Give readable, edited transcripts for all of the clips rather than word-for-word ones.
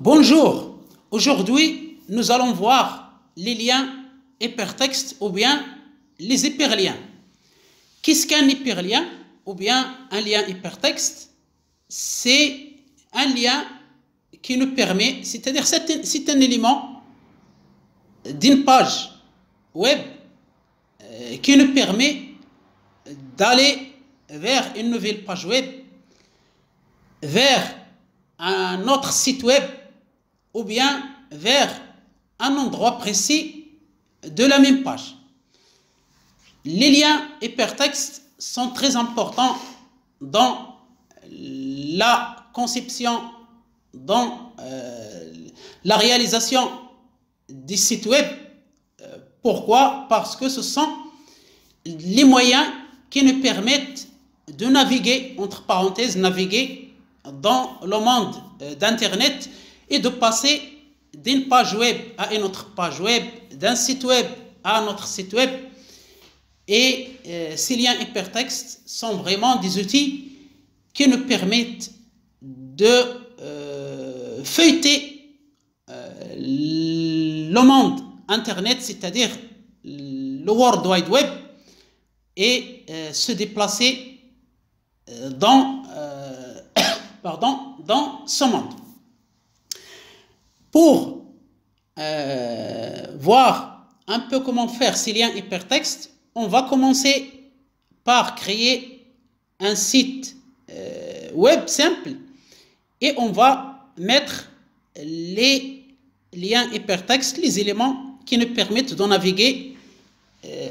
Bonjour, aujourd'hui nous allons voir les liens hypertextes ou bien les hyperliens. Qu'est-ce qu'un hyperlien ou bien un lien hypertexte? C'est un lien qui nous permet, c'est-à-dire c'est un élément d'une page web qui nous permet d'aller vers une nouvelle page web, vers un autre site web ou bien vers un endroit précis de la même page. Les liens hypertextes sont très importants dans la conception, dans la réalisation des sites web. Pourquoi? Parce que ce sont les moyens qui nous permettent de naviguer, entre parenthèses, naviguer dans le monde d'Internet et de passer d'une page web à une autre page web, d'un site web à un autre site web. Et ces liens hypertextes sont vraiment des outils qui nous permettent de feuilleter le monde Internet, c'est-à-dire le World Wide Web, et se déplacer dans ce monde. Pour voir un peu comment faire ces liens hypertextes, on va commencer par créer un site web simple et on va mettre les liens hypertextes, les éléments qui nous permettent de naviguer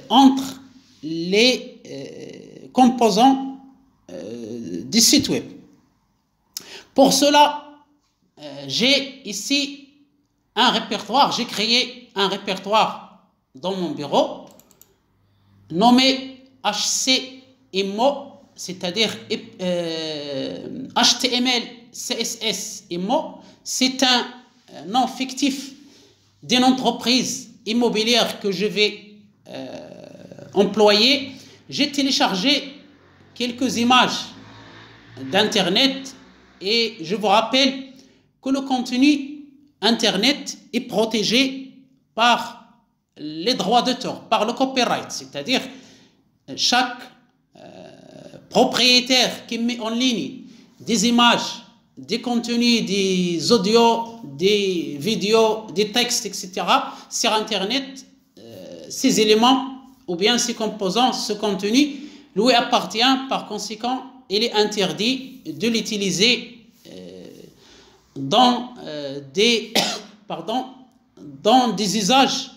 entre les composants du site web. Pour cela, j'ai ici un répertoire, j'ai créé un répertoire dans mon bureau nommé HCMO, c'est-à-dire HTML, CSS, MO. C'est un nom fictif d'une entreprise immobilière que je vais employer. J'ai téléchargé quelques images d'Internet et je vous rappelle que le contenu Internet est protégé par les droits d'auteur, par le copyright, c'est-à-dire chaque propriétaire qui met en ligne des images, des contenus, des audios, des vidéos, des textes, etc. sur Internet, ces éléments ou bien ces composants, ce contenu lui appartient. Par conséquent, il est interdit de l'utiliser dans des usages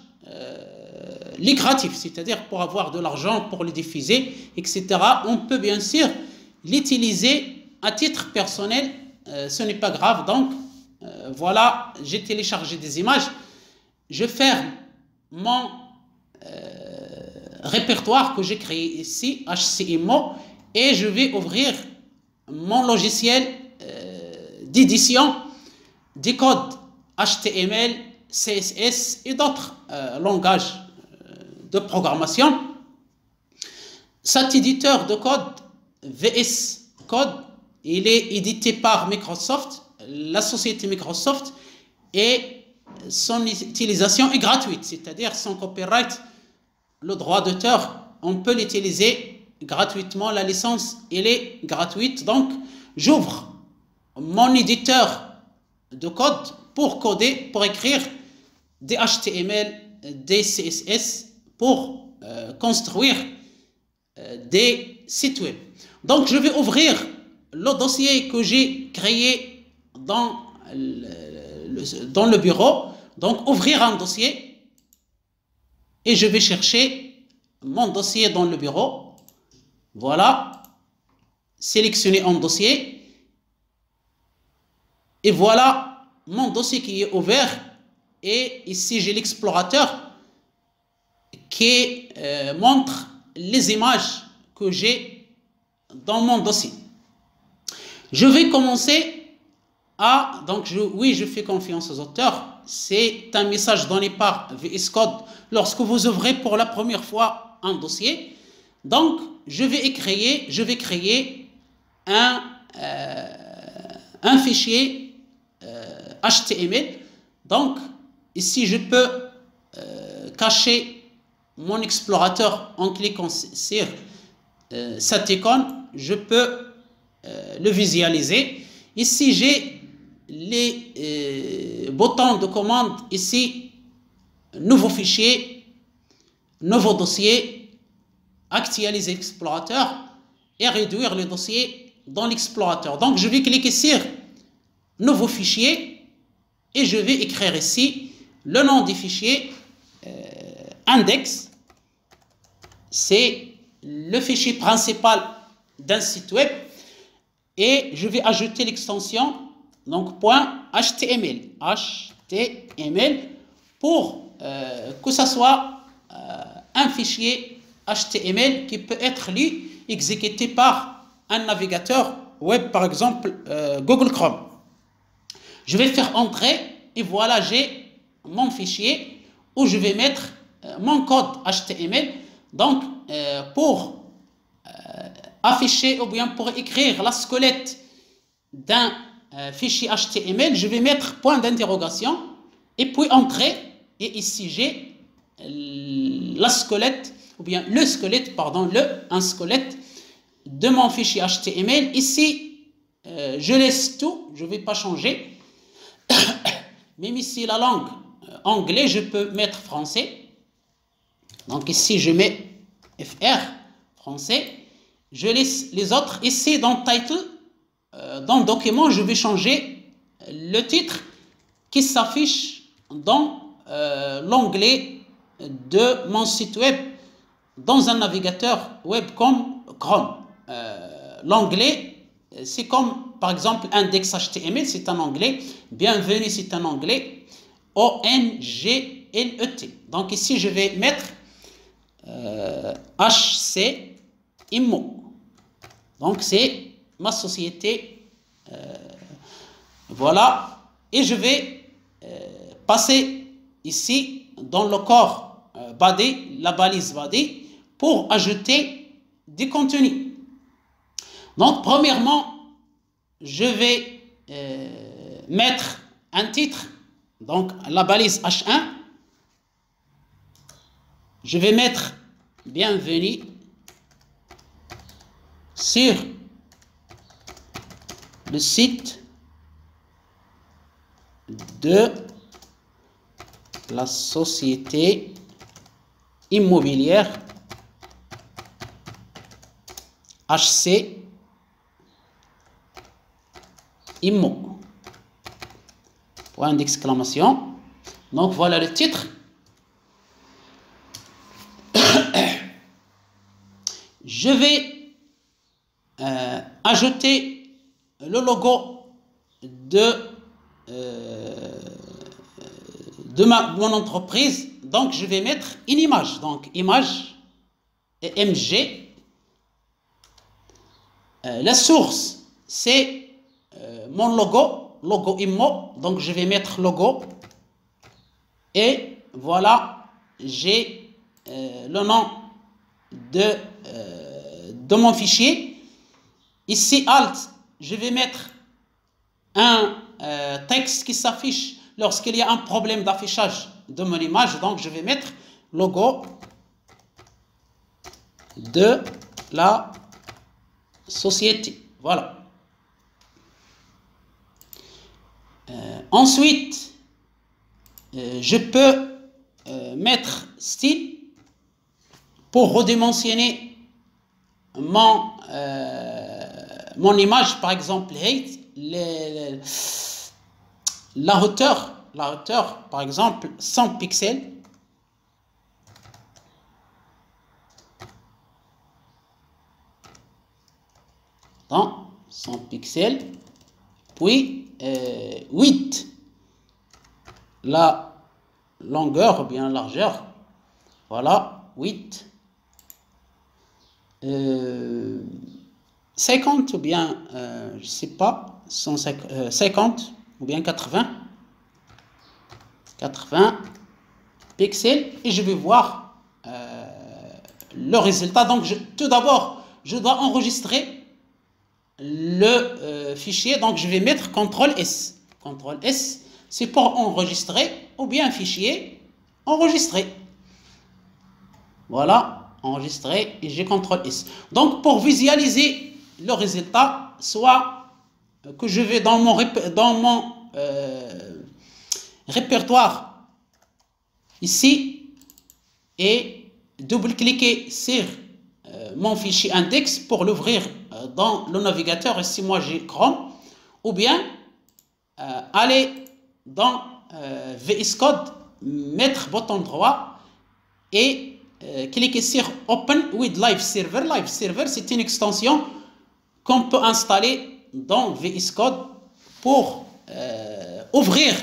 lucratifs, c'est-à-dire pour avoir de l'argent, pour le diffuser, etc. On peut bien sûr l'utiliser à titre personnel, ce n'est pas grave. Donc voilà, j'ai téléchargé des images, je ferme mon répertoire que j'ai créé ici, HCMO, et je vais ouvrir mon logiciel d'édition des codes HTML, CSS et d'autres langages de programmation. Cet éditeur de code, VS Code, il est édité par Microsoft, la société Microsoft, et son utilisation est gratuite, c'est-à-dire sans copyright, le droit d'auteur, on peut l'utiliser gratuitement, la licence, elle est gratuite. Donc, j'ouvre mon éditeur de code pour coder, pour écrire des HTML, des CSS, pour construire des sites web. Donc, je vais ouvrir le dossier que j'ai créé dans le bureau. Donc, ouvrir un dossier et je vais chercher mon dossier dans le bureau. Voilà, sélectionner un dossier et voilà mon dossier qui est ouvert. Et ici, j'ai l'explorateur qui montre les images que j'ai dans mon dossier. Je vais commencer à... Donc, je fais confiance aux auteurs. C'est un message donné par VS Code lorsque vous ouvrez pour la première fois un dossier. Donc, je vais créer un fichier HTML. Donc, ici, je peux cacher mon explorateur en cliquant sur cette icône. Je peux le visualiser. Ici, j'ai les boutons de commande. Ici, nouveau fichier, nouveau dossier, actualiser l'explorateur et réduire le dossier dans l'explorateur. Donc, je vais cliquer sur nouveau fichier et je vais écrire ici le nom du fichier index. C'est le fichier principal d'un site web et je vais ajouter l'extension donc .html pour que ce soit un fichier HTML qui peut être lu, exécuté par un navigateur web, par exemple Google Chrome. Je vais faire entrer et voilà, j'ai mon fichier où je vais mettre mon code HTML. Donc, pour afficher ou bien pour écrire la squelette d'un fichier HTML, je vais mettre point d'interrogation et puis entrer. Et ici, j'ai la squelette, ou bien le squelette, pardon, un squelette de mon fichier HTML. Ici, je laisse tout, je ne vais pas changer. Même ici, la langue anglais, je peux mettre français. Donc ici, je mets FR, français. Je laisse les autres. Ici, dans title, dans document, je vais changer le titre qui s'affiche dans l'onglet de mon site web dans un navigateur web comme Chrome. L'onglet, c'est comme par exemple index HTML, c'est un onglet. Bienvenue, c'est un onglet. ONGLET. Donc ici, je vais mettre HC Immo. Donc c'est ma société. Voilà. Et je vais passer ici dans le corps body, la balise body, pour ajouter du contenu. Donc premièrement, je vais mettre un titre, donc la balise H1. Je vais mettre bienvenue sur le site de la société immobilière HC Immo. Point d'exclamation. Donc voilà le titre. Je vais ajouter le logo de mon entreprise. Donc je vais mettre une image. Donc image et MG. La source, c'est mon logo Immo. Donc je vais mettre logo. Et voilà, j'ai le nom de mon fichier. Ici, Alt, je vais mettre un texte qui s'affiche lorsqu'il y a un problème d'affichage de mon image. Donc, je vais mettre logo de la société. Voilà. Ensuite, je peux mettre style pour redimensionner mon image, par exemple height, la hauteur, par exemple 100 pixels. Donc 100 pixels, puis 8 la longueur ou bien la largeur, voilà, 8 50 ou bien je sais pas 50 ou bien 80 pixels et je vais voir le résultat. Donc tout d'abord je dois enregistrer le fichier, donc je vais mettre CTRL S c'est pour enregistrer, ou bien fichier, enregistrer. Voilà, enregistrer, et j'ai CTRL S. Donc, pour visualiser le résultat, soit que je vais dans mon répertoire ici, et double-cliquer sur mon fichier index pour l'ouvrir dans le navigateur, ici moi j'ai Chrome, ou bien aller dans VS Code, mettre bouton droit et cliquer sur Open with Live Server. Live Server, c'est une extension qu'on peut installer dans VS Code pour ouvrir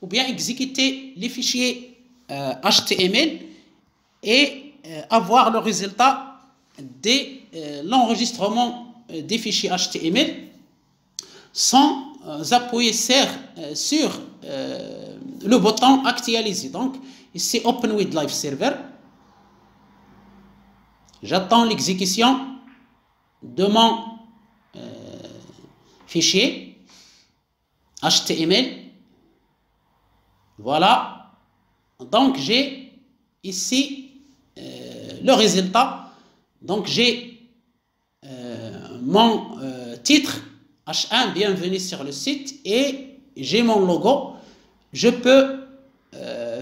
ou bien exécuter les fichiers HTML et avoir le résultat de l'enregistrement des fichiers HTML sans appuyer sur le bouton actualiser. Donc ici Open with Live Server, j'attends l'exécution de mon fichier HTML. Voilà, donc j'ai ici le résultat. Donc j'ai mon titre H1, bienvenue sur le site, et j'ai mon logo. Je peux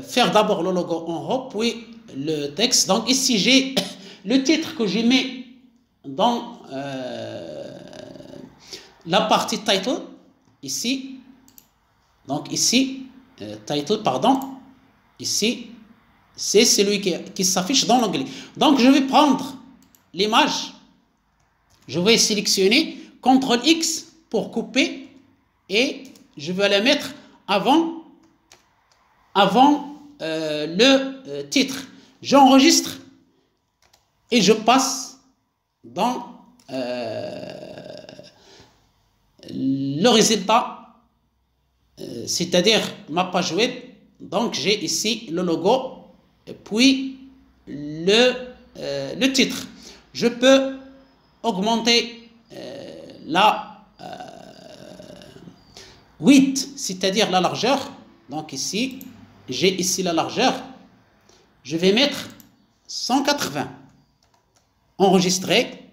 faire d'abord le logo en haut, puis le texte. Donc ici j'ai le titre que j'ai mis dans la partie title, ici. Donc ici, title, pardon, ici, c'est celui qui s'affiche dans l'onglet. Donc je vais prendre l'image, je vais sélectionner CTRL X pour couper, et je vais la mettre avant le titre. J'enregistre et je passe dans le résultat, c'est-à-dire ma page web. Donc j'ai ici le logo, puis le titre. Je peux augmenter la width, c'est-à-dire la largeur. Donc ici, j'ai ici la largeur. Je vais mettre 180. Enregistrer.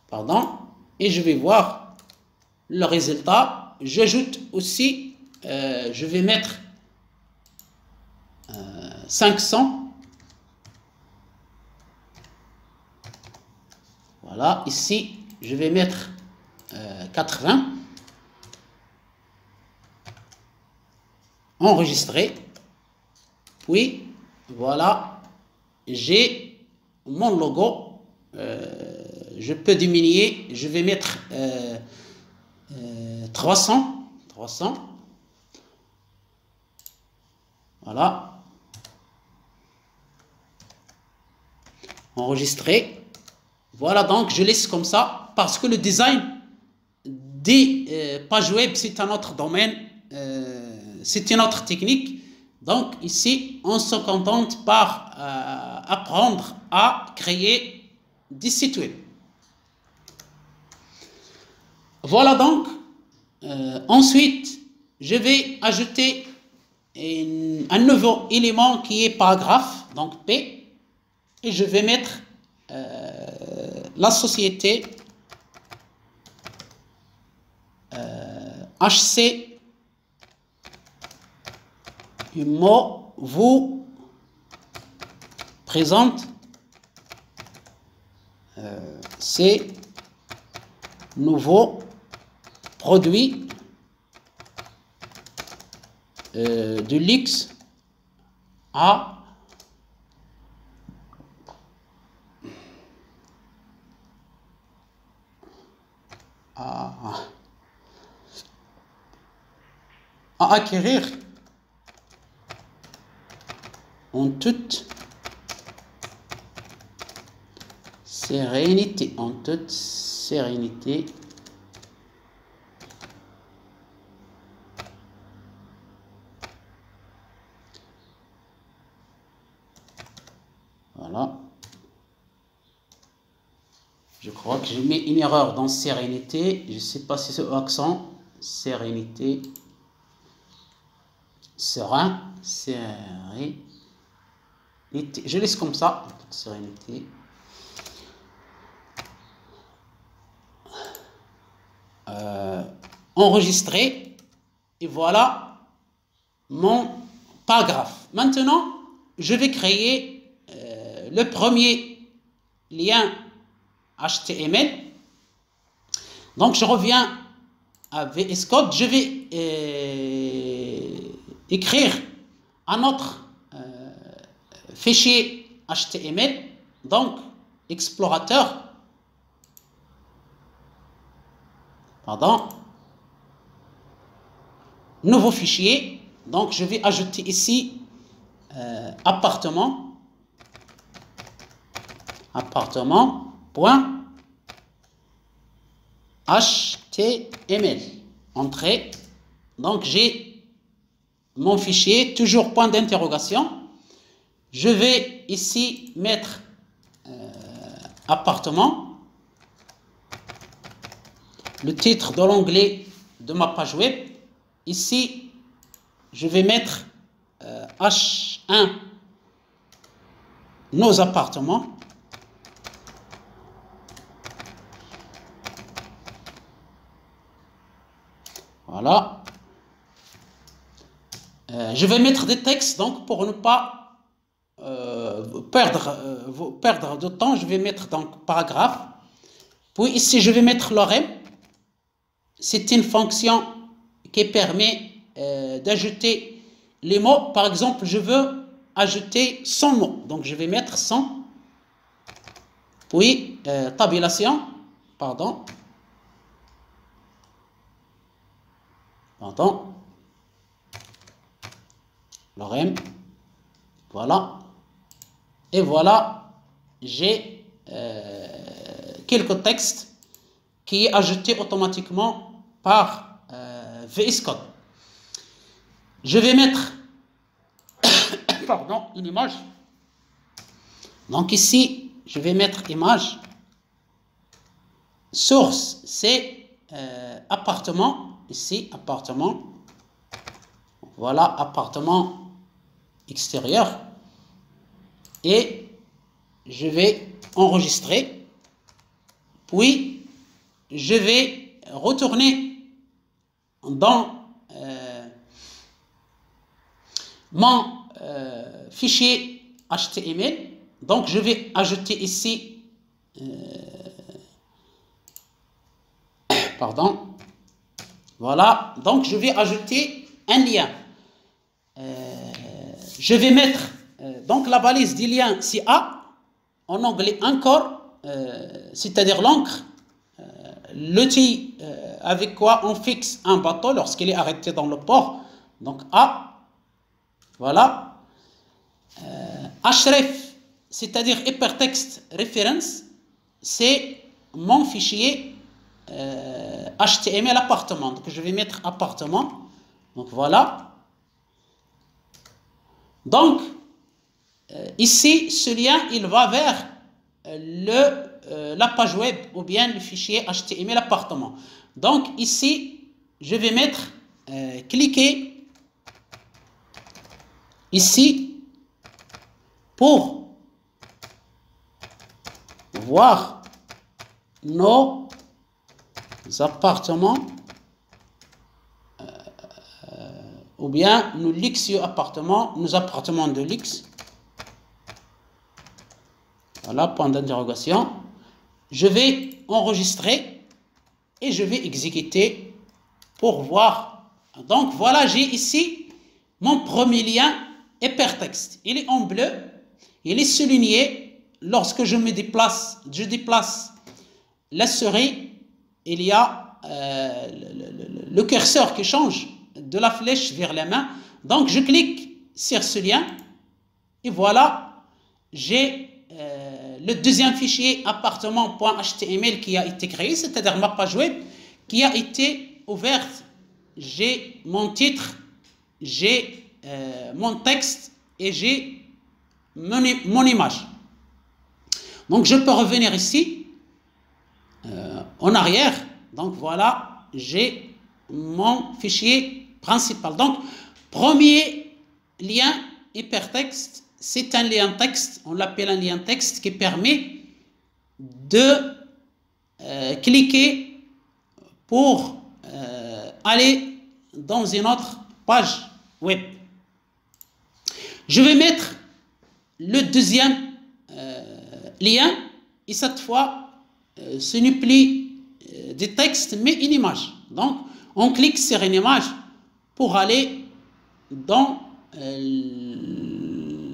Pardon. Et je vais voir le résultat. J'ajoute aussi, je vais mettre 500. Voilà, ici, je vais mettre 80. Enregistrer. Puis, voilà, j'ai mon logo. Je peux diminuer, je vais mettre 300. Voilà. Enregistrer. Voilà, donc je laisse comme ça, parce que le design des pages web, c'est un autre domaine, c'est une autre technique. Donc ici, on se contente par apprendre à créer des sites web. Voilà donc. Ensuite, je vais ajouter un nouveau élément qui est paragraphe, donc P, et je vais mettre la société HC Immo vous présente ces nouveaux produits de luxe à acquérir en toute sérénité, Voilà. Je crois que j'ai mis une erreur dans sérénité. Je ne sais pas si c'est accent. Sérénité. serein, sérénité. Je laisse comme ça, sérénité. Enregistrer. Et voilà mon paragraphe. Maintenant, je vais créer le premier lien HTML. Donc, je reviens à VS Code. Je vais écrire un autre fichier HTML. Donc, explorateur. Pardon. Nouveau fichier. Donc, je vais ajouter ici appartement. Appartement.html. Entrée. Donc, j'ai mon fichier, toujours point d'interrogation. Je vais ici mettre appartement. Le titre de l'onglet de ma page web. Ici, je vais mettre H1, nos appartements. Voilà. Je vais mettre des textes, donc pour ne pas perdre de temps, je vais mettre donc paragraphe. Puis ici, je vais mettre lorem. C'est une fonction qui permet d'ajouter les mots. Par exemple, je veux ajouter 100 mots. Donc, je vais mettre 100. Puis, tabulation. Pardon. Lorem. Voilà. Et voilà, j'ai quelques textes qui est ajouté automatiquement par VS Code. Je vais mettre pardon, une image. Donc ici, je vais mettre image. Source, c'est appartement. Ici, appartement. Voilà, appartement extérieur. Et je vais enregistrer. Puis, je vais retourner dans mon fichier HTML. Donc, je vais ajouter ici, pardon, voilà. Donc, je vais ajouter un lien. Je vais mettre, donc la balise du lien, c'est A, en anglais encore, c'est-à-dire l'encre. L'outil avec quoi on fixe un bateau lorsqu'il est arrêté dans le port. Donc A, voilà. Href, c'est-à-dire hypertext reference, c'est mon fichier HTML appartement. Donc je vais mettre appartement. Donc voilà. Donc ici, ce lien, il va vers la page web ou bien le fichier HTML appartement. Donc ici, je vais mettre, cliquer ici pour voir nos appartements ou bien nos luxueux appartements, nos appartements de luxe. Voilà, point d'interrogation. Je vais enregistrer et je vais exécuter pour voir. Donc voilà, j'ai ici mon premier lien hypertexte. Il est en bleu, il est souligné. Lorsque je déplace la souris, il y a le curseur qui change de la flèche vers la main. Donc je clique sur ce lien et voilà, j'ai le deuxième fichier appartement.html qui a été créé, c'est-à-dire ma page web qui a été ouverte. J'ai mon titre, j'ai mon texte et j'ai mon image. Donc je peux revenir ici en arrière. Donc voilà, j'ai mon fichier principal. Donc Premier lien hypertexte, c'est un lien texte, on l'appelle un lien texte qui permet de cliquer pour aller dans une autre page web. Je vais mettre le deuxième lien et cette fois ce n'est plus des textes mais une image. Donc on clique sur une image pour aller dans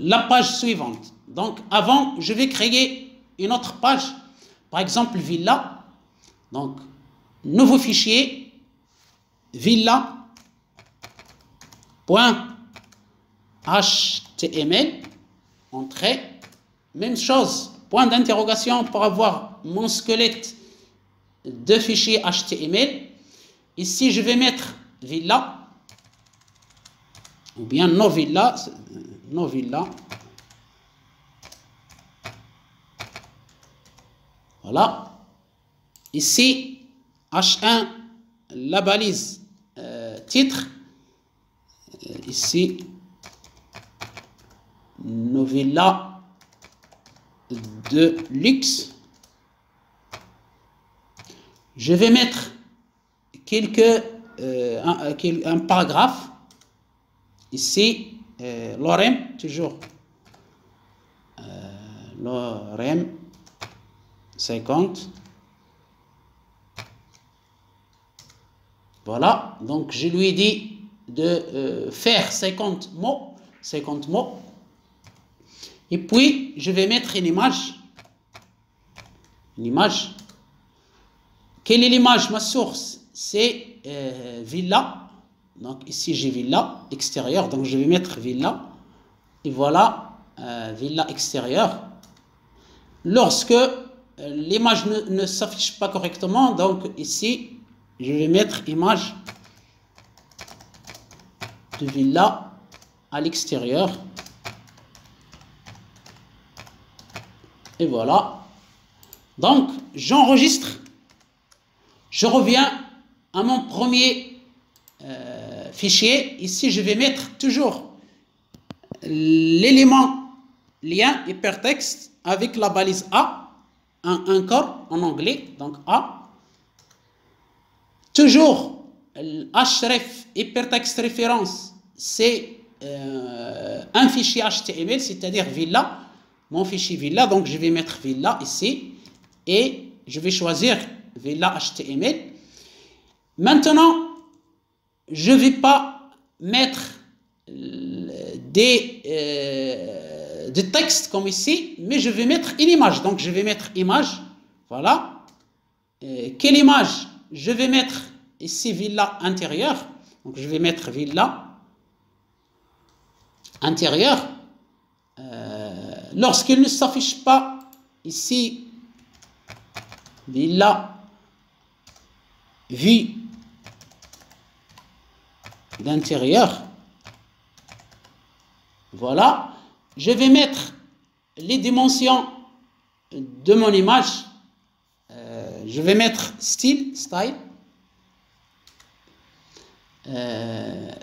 la page suivante. Donc avant je vais créer une autre page, par exemple villa. Donc nouveau fichier villa.html, entrée, même chose, point d'interrogation pour avoir mon squelette de fichier HTML. Ici je vais mettre villa ou bien no villa. Voilà. Ici H1, la balise titre. Ici Novilla de luxe. Je vais mettre un paragraphe. Ici l'ORM, toujours l'ORM 50. Voilà, donc je lui ai dit de faire 50 mots. Et puis je vais mettre une image. Quelle est l'image? Ma source c'est villa. Donc ici j'ai villa extérieur, donc je vais mettre villa. Et voilà, villa extérieur. Lorsque l'image ne s'affiche pas correctement, donc ici je vais mettre image de villa à l'extérieur. Et voilà. Donc j'enregistre. Je reviens à mon premier fichier. Ici je vais mettre toujours l'élément lien hypertexte avec la balise A, encore en anglais, donc A. Toujours href hypertexte référence, c'est un fichier HTML, c'est-à-dire villa, mon fichier villa. Donc je vais mettre villa ici et je vais choisir villa HTML. Maintenant je ne vais pas mettre des textes comme ici, mais je vais mettre une image. Donc je vais mettre image. Voilà. Quelle image? Je vais mettre ici villa intérieur. Donc je vais mettre villa intérieur. Lorsqu'il ne s'affiche pas ici villa vue d'intérieur. Voilà. Je vais mettre les dimensions de mon image. Je vais mettre style,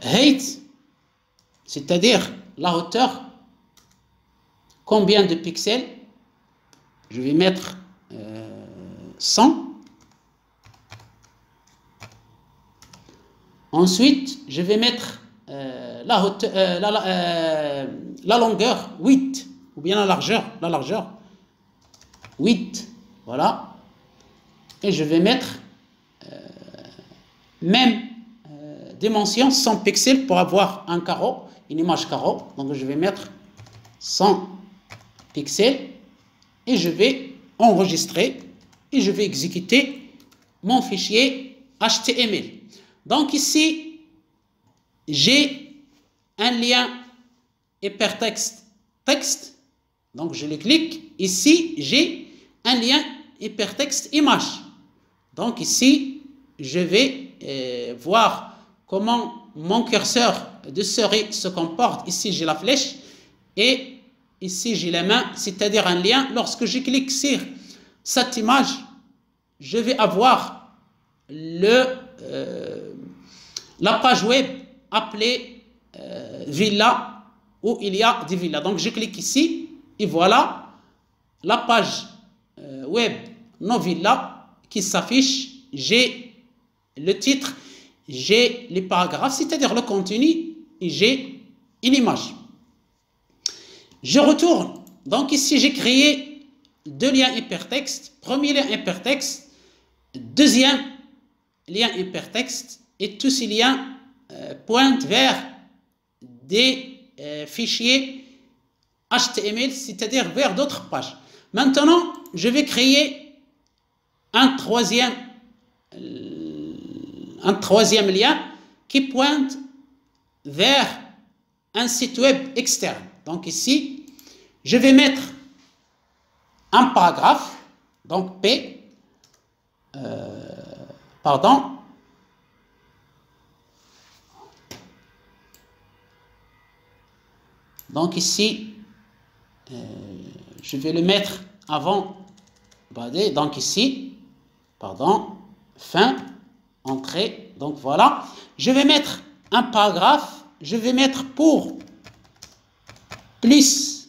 height, c'est-à-dire la hauteur, combien de pixels. Je vais mettre 100. Ensuite, je vais mettre la longueur 8 ou bien la largeur 8. Voilà. Et je vais mettre même dimension 100 pixels pour avoir un carreau, une image carreau. Donc je vais mettre 100 pixels et je vais enregistrer et je vais exécuter mon fichier HTML. Donc ici j'ai un lien hypertexte texte. Donc je le clique. Ici j'ai un lien hypertexte image. Donc ici je vais voir comment mon curseur de souris se comporte. Ici j'ai la flèche et ici j'ai la main, c'est-à-dire un lien. Lorsque je clique sur cette image, je vais avoir la page web appelée villas où il y a des villas. Donc je clique ici et voilà la page web nos villas qui s'affiche. J'ai le titre, j'ai les paragraphes, c'est-à-dire le contenu, et j'ai une image. Je retourne. Donc ici j'ai créé deux liens hypertexte. Premier lien hypertexte, deuxième lien hypertexte, et tous ces liens pointent vers des fichiers HTML, c'est-à-dire vers d'autres pages. Maintenant, je vais créer un troisième lien qui pointe vers un site web externe. Donc ici, je vais mettre un paragraphe, donc P, pardon, donc ici, je vais le mettre avant body, donc ici, pardon, fin, entrée, donc voilà. Je vais mettre un paragraphe, je vais mettre pour plus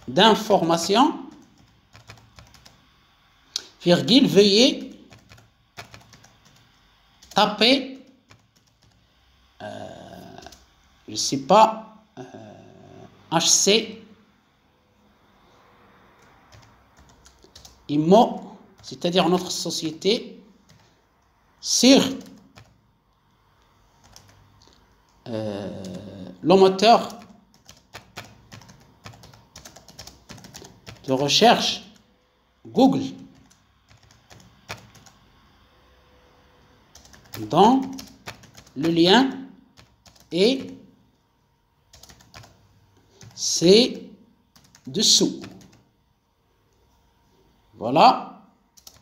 d'informations, virgule, veuillez taper, je ne sais pas, HC, IMO, c'est-à-dire notre société, sur le moteur de recherche Google dans le lien et c'est dessous. Voilà,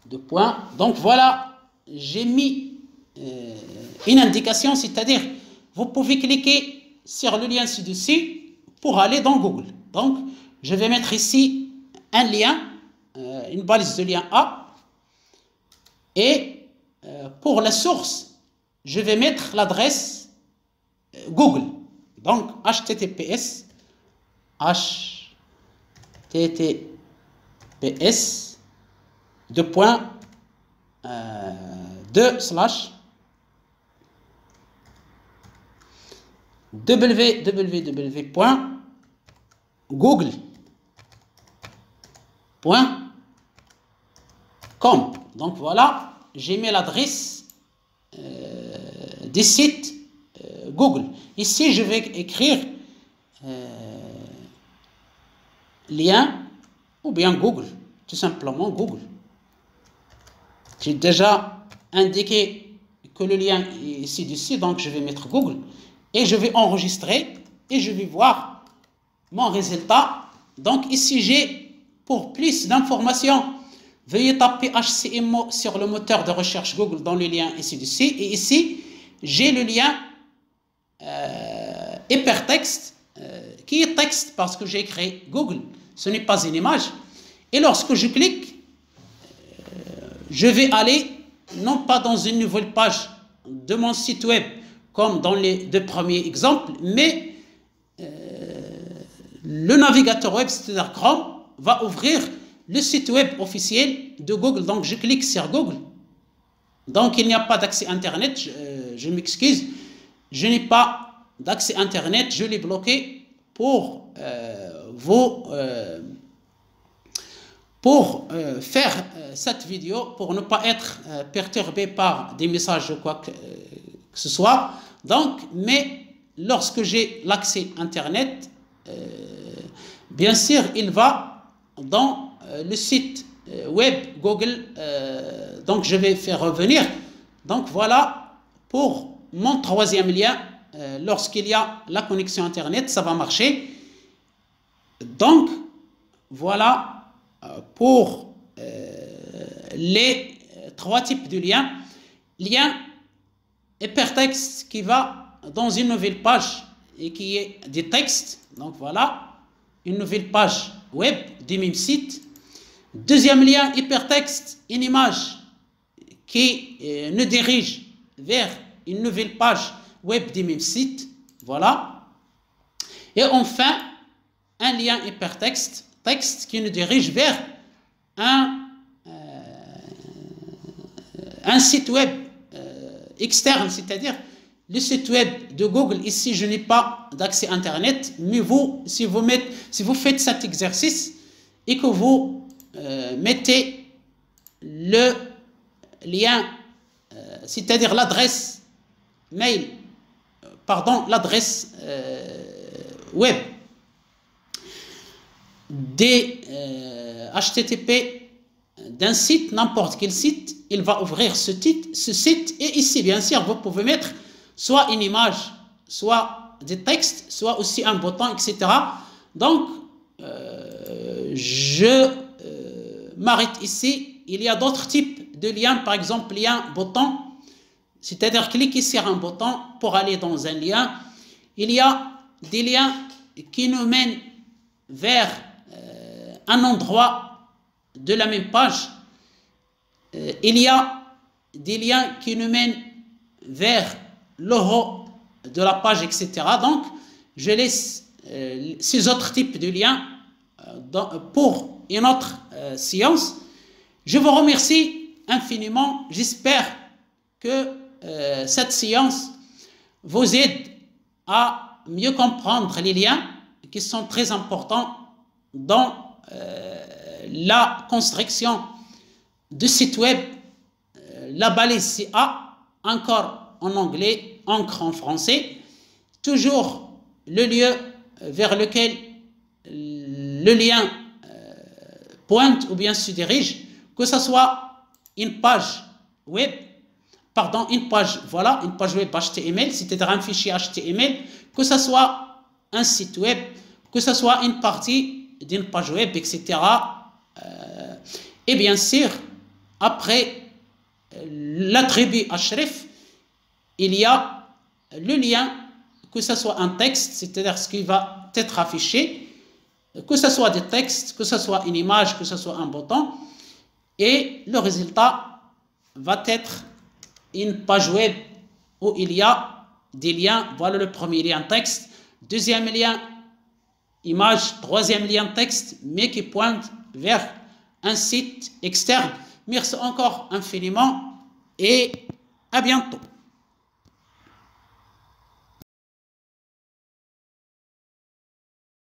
deux points. Donc voilà, j'ai mis une indication, c'est-à-dire vous pouvez cliquer sur le lien ci-dessus pour aller dans Google. Donc je vais mettre ici un lien, une balise de lien A, et pour la source, je vais mettre l'adresse Google. Donc https www.google.com. Donc voilà, j'ai mis l'adresse des sites Google. Ici, je vais écrire lien ou bien Google, tout simplement Google. J'ai déjà indiqué que le lien est ici, donc je vais mettre Google et je vais enregistrer et je vais voir mon résultat. Donc ici, j'ai pour plus d'informations, veuillez taper HCMO sur le moteur de recherche Google dans le lien ici. Et ici, j'ai le lien hypertexte qui est texte parce que j'ai créé Google. Ce n'est pas une image. Et lorsque je clique, je vais aller non pas dans une nouvelle page de mon site web comme dans les deux premiers exemples, mais le navigateur web, c'est-à-dire Chrome, va ouvrir le site web officiel de Google. Donc je clique sur Google. Donc il n'y a pas d'accès Internet, je m'excuse, je n'ai pas d'accès Internet, je l'ai bloqué pour faire cette vidéo, pour ne pas être perturbé par des messages ou quoi que ce soit. Donc, mais lorsque j'ai l'accès Internet, bien sûr, il va dans le site web Google. Donc, je vais faire revenir. Donc, voilà pour mon troisième lien. Lorsqu'il y a la connexion Internet, ça va marcher. Donc, voilà pour les trois types de liens. Lien hypertexte qui va dans une nouvelle page et qui est des textes. Donc voilà, une nouvelle page web du même site. Deuxième lien hypertexte, une image qui nous dirige vers une nouvelle page web du même site. Voilà. Et enfin, un lien hypertexte, texte qui nous dirige vers un site web externe, c'est-à-dire le site web de Google. Ici, je n'ai pas d'accès Internet, mais vous, si vous faites cet exercice et que vous mettez le lien, c'est-à-dire l'adresse mail, l'adresse web des HTTP d'un site, n'importe quel site, il va ouvrir ce site, et ici, bien sûr, vous pouvez mettre soit une image, soit des textes, soit aussi un bouton, etc. Donc, je m'arrête ici. Il y a d'autres types de liens, par exemple, lien bouton, c'est-à-dire cliquer sur un bouton pour aller dans un lien. Il y a des liens qui nous mènent vers un endroit de la même page. Il y a des liens qui nous mènent vers le haut de la page, etc. Donc, je laisse ces autres types de liens pour une autre séance. Je vous remercie infiniment. J'espère que cette séance vous aide à mieux comprendre les liens qui sont très importants dans la construction de site web. La balise CA, encore en anglais, encre en français, toujours le lieu vers lequel le lien pointe ou bien se dirige, que ce soit une page web, une page web HTML, c'est-à-dire un fichier HTML, que ce soit un site web, que ce soit une partie d'une page web, etc. Et bien sûr, après l'attribut href, il y a le lien, que ce soit un texte, c'est-à-dire ce qui va être affiché, que ce soit des textes, que ce soit une image, que ce soit un bouton, et le résultat va être une page web où il y a des liens. Voilà le premier lien texte, deuxième lien image, troisième lien texte, mais qui pointe vers un site externe. Merci encore infiniment et à bientôt.